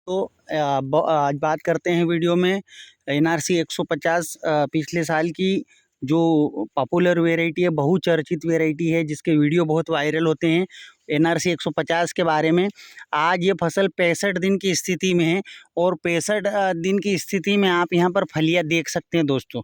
तो आज बात करते हैं वीडियो में एनआरसी 150 पिछले साल की जो पॉपुलर वेराइटी है, बहुचर्चित वेराइटी है, जिसके वीडियो बहुत वायरल होते हैं, एनआरसी 150 के बारे में। आज ये फसल 65 दिन की स्थिति में है और 65 दिन की स्थिति में आप यहाँ पर फलियाँ देख सकते हैं दोस्तों,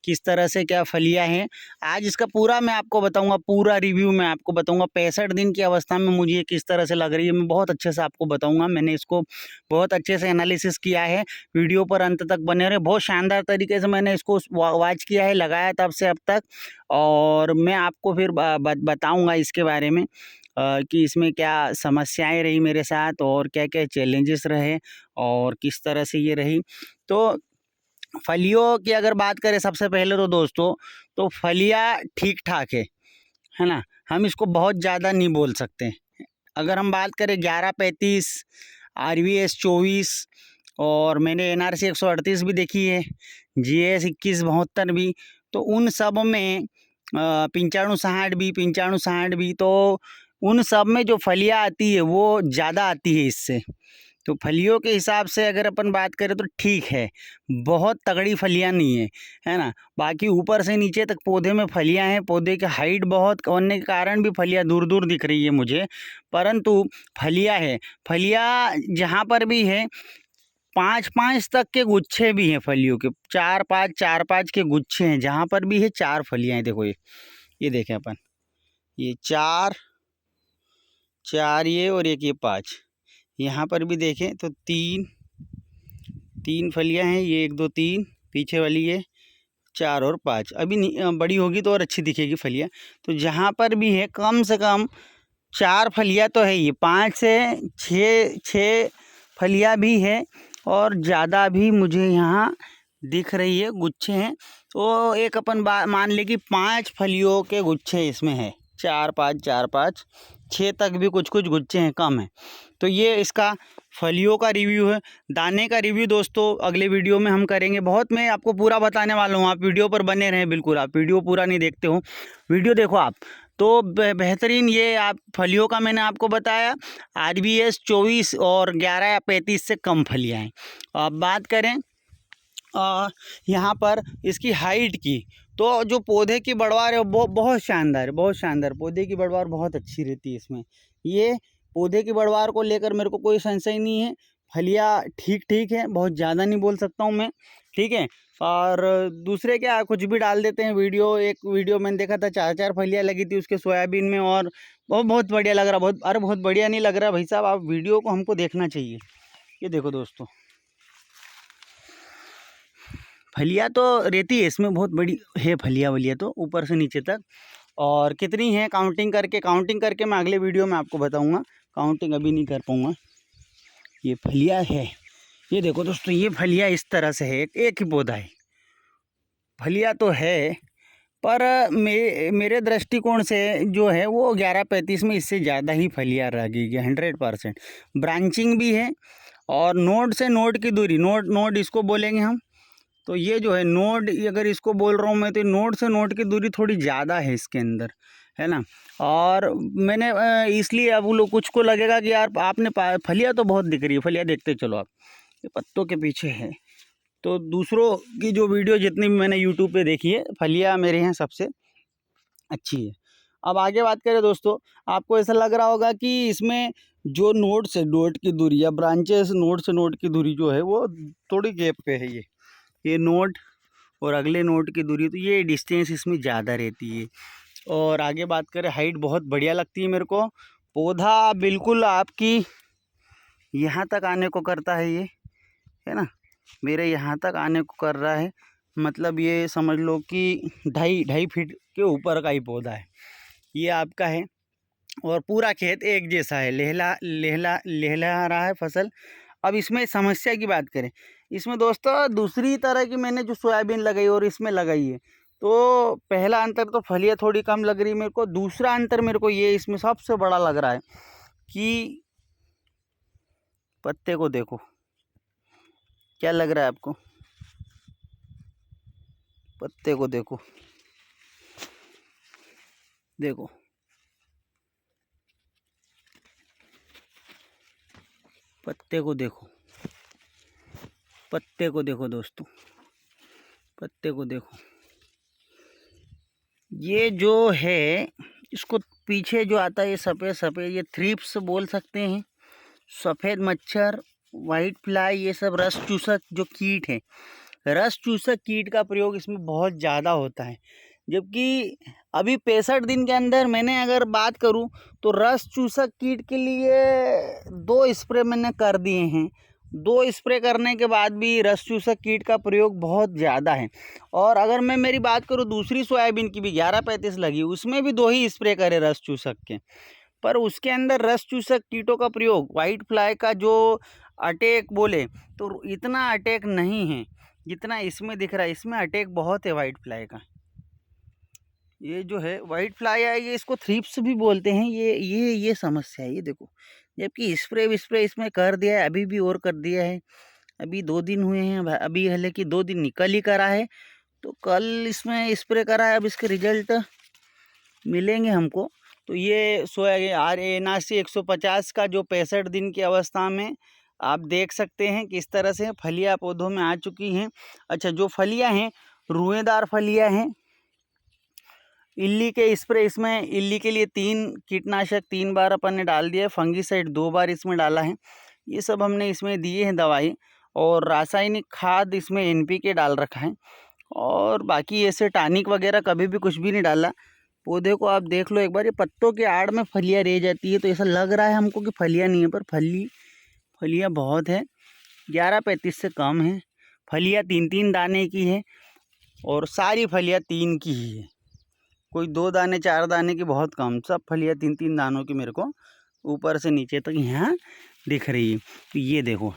किस तरह से क्या फलियाँ हैं। आज इसका पूरा मैं आपको बताऊंगा, पूरा रिव्यू मैं आपको बताऊंगा 65 दिन की अवस्था में मुझे ये किस तरह से लग रही है, मैं बहुत अच्छे से आपको बताऊंगा। मैंने इसको बहुत अच्छे से एनालिसिस किया है, वीडियो पर अंत तक बने रहे। बहुत शानदार तरीके से मैंने इसको वॉच किया है, लगाया तब से अब तक, और मैं आपको फिर बताऊँगा इसके बारे में कि इसमें क्या समस्याएँ रही मेरे साथ और क्या क्या चैलेंजेस रहे और किस तरह से ये रही। तो फलियों की अगर बात करें सबसे पहले तो दोस्तों, तो फलियाँ ठीक-ठाक है ना? हम इसको बहुत ज़्यादा नहीं बोल सकते। अगर हम बात करें 11-35, आरवीएस 24 और मैंने एनआरसी 138 भी देखी है, जीएस 2172 भी, तो उन सब में 95-60 भी 95-60 भी, तो उन सब में जो फलियाँ आती है वो ज़्यादा आती है इससे। तो फलियों के हिसाब से अगर अपन बात करें तो ठीक है, बहुत तगड़ी फलियाँ नहीं है, है ना? बाकी ऊपर से नीचे तक पौधे में फलियाँ हैं, पौधे की हाइट बहुत होने के कारण भी फलियाँ दूर-दूर दिख रही है मुझे, परंतु फलियाँ है। फलियाँ जहाँ पर भी है 5-5 तक के गुच्छे भी हैं फलियों के, 4-5 के गुच्छे हैं, जहाँ पर भी है 4 फलियाँ हैं। देखो ये देखें अपन, ये 4 ये और एक ये 5। यहाँ पर भी देखें तो 3 फलियाँ हैं, ये 1 2 3, पीछे वाली ये 4 और 5। अभी नहीं, बड़ी होगी तो और अच्छी दिखेगी फलियाँ। तो जहाँ पर भी है कम से कम 4 फलियाँ तो है ही, 5 से 6 फलियाँ भी है और ज़्यादा भी मुझे यहाँ दिख रही है, गुच्छे हैं। तो एक अपन मान ले कि 5 फलियों के गुच्छे इसमें है, 4-5 6 तक भी कुछ गुच्छे हैं, कम है। तो ये इसका फलियों का रिव्यू है। दाने का रिव्यू दोस्तों अगले वीडियो में हम करेंगे, बहुत मैं आपको पूरा बताने वाला हूँ, आप वीडियो पर बने रहें बिल्कुल। आप वीडियो पूरा नहीं देखते हो, वीडियो देखो आप, तो बेहतरीन ये आप फलियों का मैंने आपको बताया। आरबीएस 24 और 11-35 से कम फलियाँ हैं। अब बात करें यहाँ पर इसकी हाइट की, तो जो पौधे की बढ़वार है वो बहुत शानदार है, बहुत शानदार। पौधे की बढ़वार बहुत अच्छी रहती है इसमें। ये पौधे की बढ़वार को लेकर मेरे को कोई संशय नहीं है। फलियाँ ठीक है, बहुत ज़्यादा नहीं बोल सकता हूँ मैं, ठीक है। और दूसरे क्या कुछ भी डाल देते हैं वीडियो। एक वीडियो मैंने देखा था 4 फलियाँ लगी थी उसके सोयाबीन में, और बहुत बढ़िया लग रहा, बहुत बढ़िया नहीं लग रहा भाई साहब, आप वीडियो को हमको देखना चाहिए। ये देखो दोस्तों, फलियाँ तो रहती है इसमें, बहुत बड़ी है फलियाँ वलियाँ तो ऊपर से नीचे तक। और कितनी है काउंटिंग करके मैं अगले वीडियो में आपको बताऊंगा, काउंटिंग अभी नहीं कर पाऊंगा। ये फलियाँ है, ये देखो दोस्तों, ये फलियाँ इस तरह से है, एक ही पौधा है, फलियाँ तो है, पर मेरे दृष्टिकोण से जो है वो 11-35 में इससे ज़्यादा ही फलियाँ लगेगी 100%। ब्रांचिंग भी है और नोड से नोड की दूरी, नोड इसको बोलेंगे हम, तो ये जो है नोड, अगर इसको बोल रहा हूँ मैं, तो नोड से नोड की दूरी थोड़ी ज़्यादा है इसके अंदर, है ना। और मैंने इसलिए, अब वो लोग कुछ को लगेगा कि यार आपने फलियाँ तो बहुत दिख रही है, फलियाँ देखते चलो आप, ये पत्तों के पीछे है। तो दूसरों की जो वीडियो जितनी भी मैंने यूट्यूब पे देखी है, फलियाँ मेरे यहाँ सबसे अच्छी है। अब आगे बात करें दोस्तों, आपको ऐसा लग रहा होगा कि इसमें जो नोड से नोड की दूरी या ब्रांचेस नोड से नोड की दूरी जो है वो थोड़ी गैप पे है। ये नोड और अगले नोड की दूरी, तो ये डिस्टेंस इसमें ज़्यादा रहती है। और आगे बात करें, हाइट बहुत बढ़िया लगती है मेरे को। पौधा बिल्कुल आपकी यहाँ तक आने को करता है, ये है ना, मेरे यहाँ तक आने को कर रहा है, मतलब ये समझ लो कि 2.5 फीट के ऊपर का ही पौधा है ये आपका है। और पूरा खेत एक जैसा है, लहला रहा है फसल। अब इसमें समस्या की बात करें, इसमें दोस्तों दूसरी तरह की मैंने जो सोयाबीन लगाई और इसमें लगाई है, तो पहला अंतर तो फलियाँ थोड़ी कम लग रही मेरे को। दूसरा अंतर मेरे को ये इसमें सबसे बड़ा लग रहा है कि पत्ते को देखो, क्या लग रहा है आपको? पत्ते को देखो, देखो पत्ते को देखो, पत्ते को देखो दोस्तों, पत्ते को देखो, ये जो है इसको पीछे जो आता है ये सफ़ेद सफ़ेद, ये थ्रिप्स बोल सकते हैं, सफ़ेद मच्छर, वाइट फ्लाई, ये सब रस चूसक जो कीट है, रस चूसक कीट का प्रयोग इसमें बहुत ज़्यादा होता है। जबकि अभी 65 दिन के अंदर मैंने अगर बात करूं तो रस चूसक कीट के लिए 2 स्प्रे मैंने कर दिए हैं। 2 स्प्रे करने के बाद भी रस चूसक कीट का प्रयोग बहुत ज़्यादा है। और अगर मैं मेरी बात करूं दूसरी सोयाबीन की भी 1135 लगी, उसमें भी 2 ही स्प्रे करे रस चूसक के, पर उसके अंदर रस चूसक कीटों का प्रयोग वाइट फ्लाई का जो अटैक बोले तो इतना अटैक नहीं है जितना इसमें दिख रहा है। इसमें अटैक बहुत है वाइट फ्लाई का। ये जो है वाइट फ्लाई है, ये इसको थ्रिप्स भी बोलते हैं। ये समस्या है, ये देखो। जबकि स्प्रे इसमें कर दिया है, अभी भी और कर दिया है। अभी 2 दिन हुए हैं, अभी हालांकि 2 दिन निकल ही करा है, तो कल इसमें स्प्रे करा है। अब इसके रिजल्ट मिलेंगे हमको। तो ये सोया NRC 150 का जो 65 दिन की अवस्था में आप देख सकते हैं किस तरह से फलियाँ पौधों में आ चुकी हैं। अच्छा, जो फलियाँ हैं रुएदार फलियाँ हैं। इल्ली के स्प्रे, इसमें इल्ली के लिए 3 कीटनाशक 3 बार अपन ने डाल दिया है, फंगीसाइड 2 बार इसमें डाला है। ये सब हमने इसमें दिए हैं दवाई, और रासायनिक खाद इसमें NPK डाल रखा है, और बाकी ऐसे टॉनिक वगैरह कभी भी कुछ भी नहीं डाला। पौधे को आप देख लो एक बार, ये पत्तों के आड़ में फलियाँ रह जाती है, तो ऐसा लग रहा है हमको कि फलियाँ नहीं है, पर फलियाँ बहुत है। 1135 से कम है। फलियाँ 3-3 दाने की है, और सारी फलियाँ 3 की ही है। कोई 2 दाने 4 दाने की बहुत कम, सब फलियाँ 3-3 दानों की मेरे को ऊपर से नीचे तक यहाँ दिख रही है। तो ये देखो,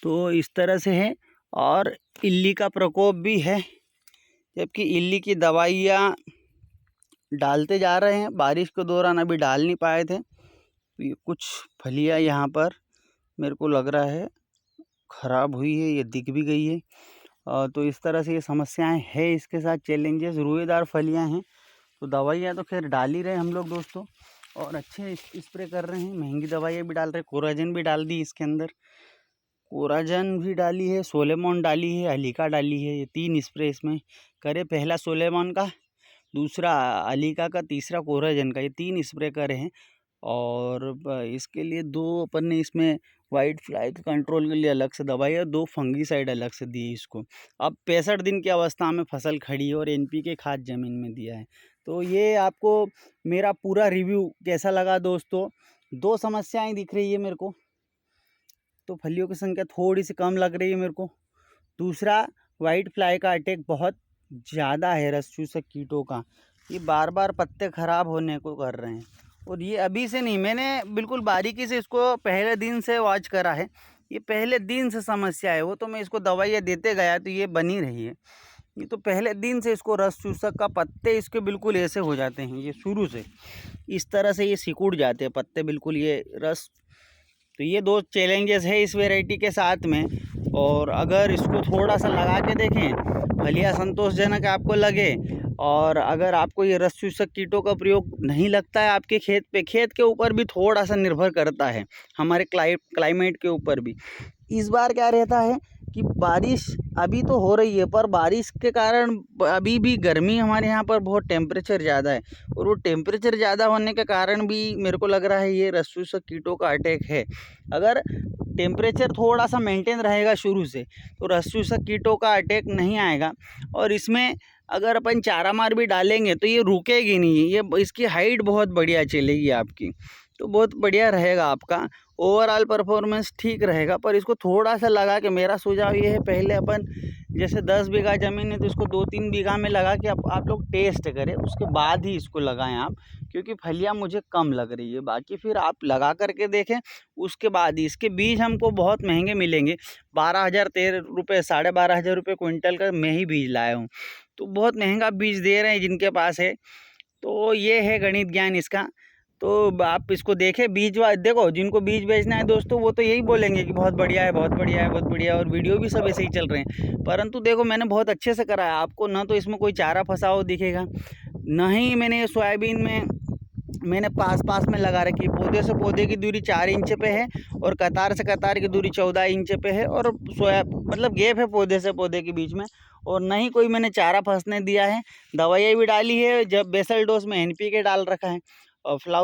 तो इस तरह से है। और इल्ली का प्रकोप भी है, जबकि इल्ली की दवाइयाँ डालते जा रहे हैं। बारिश के दौरान अभी डाल नहीं पाए थे। ये कुछ फलियाँ यहाँ पर मेरे को लग रहा है ख़राब हुई है, ये दिख भी गई है। तो इस तरह से ये समस्याएं हैं, इसके साथ चैलेंजेस। रुएदार फलियाँ हैं, तो दवाइयाँ तो खैर डाल ही रहे हम लोग दोस्तों, और अच्छे स्प्रे कर रहे हैं। महंगी दवाइयाँ भी डाल रहे हैं, कोराजन भी डाल दी इसके अंदर, कोराजन भी डाली है, सोलेमॉन डाली है, अलीका डाली है। ये 3 स्प्रे इसमें करे, पहला सोलेमॉन का, दूसरा अलीका का, तीसरा कोराजन का। ये 3 स्प्रे करे हैं। और इसके लिए 2 अपन ने इसमें वाइट फ्लाई के कंट्रोल के लिए अलग से दवाई है, 2 फंगीसाइड अलग से दिए इसको। अब 65 दिन की अवस्था में फसल खड़ी है, और NPK खाद ज़मीन में दिया है। तो ये आपको मेरा पूरा रिव्यू कैसा लगा दोस्तों? 2 समस्याएं दिख रही है मेरे को, तो फलियों की संख्या थोड़ी सी कम लग रही है मेरे को। दूसरा, वाइट फ्लाई का अटैक बहुत ज़्यादा है, रस चूसक कीटों का। ये बार बार पत्ते ख़राब होने को कर रहे हैं, और ये अभी से नहीं, मैंने बिल्कुल बारीकी से इसको पहले दिन से वॉच करा है। ये पहले दिन से समस्या है, वो तो मैं इसको दवाइयाँ देते गया तो ये बनी रही है। ये तो पहले दिन से इसको रस चूसक का पत्ते इसके बिल्कुल ऐसे हो जाते हैं, ये शुरू से इस तरह से ये सिकुड़ जाते हैं पत्ते बिल्कुल, ये रस। तो ये 2 चैलेंजेस है इस वैरायटी के साथ में। और अगर इसको थोड़ा सा लगा के देखें, फलियाँ संतोषजनक आपको लगे, और अगर आपको ये रस चूसक कीटों का प्रयोग नहीं लगता है आपके खेत पे, खेत के ऊपर भी थोड़ा सा निर्भर करता है, हमारे क्लाइमेट के ऊपर भी। इस बार क्या रहता है कि बारिश अभी तो हो रही है, पर बारिश के कारण अभी भी गर्मी हमारे यहाँ पर बहुत टेम्परेचर ज़्यादा है, और वो टेम्परेचर ज़्यादा होने के कारण भी मेरे को लग रहा है ये रस चूसक कीटों का अटैक है। अगर टेम्परेचर थोड़ा सा मेंटेन रहेगा शुरू से, तो रस चूसक कीटों का अटैक नहीं आएगा। और इसमें अगर अपन चारा मार भी डालेंगे तो ये रुकेगी नहीं, ये इसकी हाइट बहुत बढ़िया चलेगी आपकी, तो बहुत बढ़िया रहेगा आपका ओवरऑल परफॉर्मेंस ठीक रहेगा। पर इसको थोड़ा सा लगा के, मेरा सुझाव ये है, पहले अपन जैसे 10 बीघा ज़मीन है तो इसको 2-3 बीघा में लगा के आप लोग टेस्ट करें, उसके बाद ही इसको लगाएं आप, क्योंकि फलियां मुझे कम लग रही है। बाकी फिर आप लगा करके देखें, उसके बाद ही। इसके बीज हमको बहुत महंगे मिलेंगे, 12,000 13 रुपये 12,500 रुपये क्विंटल का मैं ही बीज लाया हूँ, तो बहुत महंगा बीज दे रहे हैं जिनके पास है। तो ये है गणित ज्ञान इसका। तो आप इसको देखें, बीज देखो, जिनको बीज बेचना है दोस्तों, वो तो यही बोलेंगे कि बहुत बढ़िया है, बहुत बढ़िया है, बहुत बढ़िया है, और वीडियो भी सब ऐसे ही चल रहे हैं। परंतु देखो, मैंने बहुत अच्छे से करा है, आपको ना तो इसमें कोई चारा फंसा हो दिखेगा, ना ही मैंने सोयाबीन में मैंने पास पास में लगा रखी है। पौधे से पौधे की दूरी 4 इंच पे है और कतार से कतार की दूरी 14 इंच पे है, और सोया मतलब गैप है पौधे से पौधे के बीच में। और ना ही कोई मैंने चारा फंसने दिया है। दवाइयाँ भी डाली है, जब बेसल डोज में NPK डाल रखा है और फ्लावर